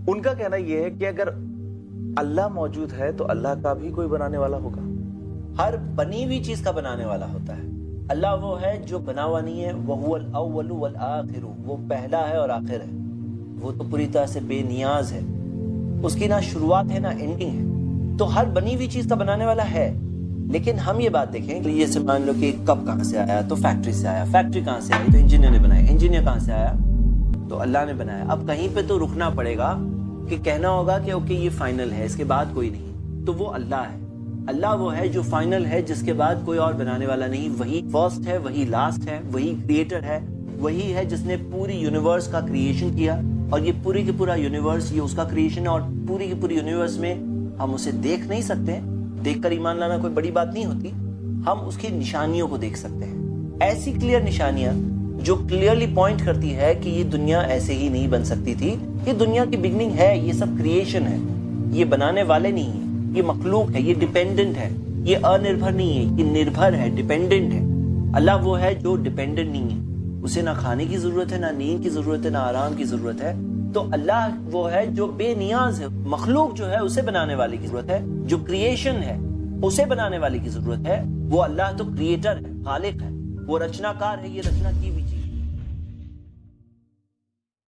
ان کا کہنا یہ ہے کہ اگر اللہ موجود ہے تو اللہ کا بھی کوئی بنانے والا ہوگا. ہر بنی ہوئی چیز کا بنانے والا ہوتا ہے. اللہ وہ ہے جو بنا ہوا نہیں ہے. وَهُوَ الْأَوَّلُ وَالْآخِرُ، وہ پہلا ہے اور آخر ہے. وہ تو پوری طرح سے بے نیاز ہے، اس کی نہ شروعات ہے نہ اینڈنگ ہے. تو ہر بنی ہوئی چیز کا بنانے والا ہے. لیکن ہم یہ بات دیکھیں کہ جیسے مان لو کہ کپ کہاں سے آیا تو فیکٹری سے آیا. فیکٹری کہاں سے آئی تو انجینئر نے بنایا. انجینئر کہاں سے آیا تو اللہ نے بنایا. اب کہیں پہ تو رکنا پڑے گا کہ کہنا ہوگا کہ اوکے یہ فائنل ہے، اس کے بعد کوئی نہیں. تو وہ اللہ ہے. اللہ وہ ہے جو فائنل ہے، جس کے بعد کوئی اور بنانے والا نہیں. وہی فرسٹ ہے، وہی لاسٹ ہے، وہی کریٹر ہے. وہی ہے جس نے پوری یونیورس کا کریشن کیا، اور یہ پوری کی پورا یونیورس یہ اس کا کریشن ہے. اور پوری کی پوری یونیورس میں ہم اسے دیکھ نہیں سکتے. دیکھ کر ایمان لانا کوئی بڑی بات نہیں ہوتی. ہم اس کی نشانیوں کو دیکھ سکتے ہیں. ایسی کلیئر نشانیاں جو کلیئرلی پوائنٹ کرتی ہے کہ یہ دنیا ایسے ہی نہیں بن سکتی تھی. یہ دنیا کی بگننگ ہے، یہ سب کریشن ہے. یہ بنانے والے نہیں ہیں، یہ مخلوق ہے، یہ ڈیپینڈنٹ ہے. یہ انربھر نہیں ہے، یہ نربھر ہے، ڈیپینڈنٹ ہے. اللہ وہ ہے جو ڈیپینڈنٹ نہیں ہے. اسے نہ کھانے کی ضرورت ہے، نہ نیند کی ضرورت ہے، نہ آرام کی ضرورت ہے. تو اللہ وہ ہے جو بے نیاز ہے. مخلوق جو ہے اسے بنانے والے کی ضرورت ہے. جو کریشن ہے اسے بنانے والے کی ضرورت ہے. وہ اللہ تو کریٹر ہے، خالق ہے، وہ رچنا کار ہے. یہ رچنا کی بھی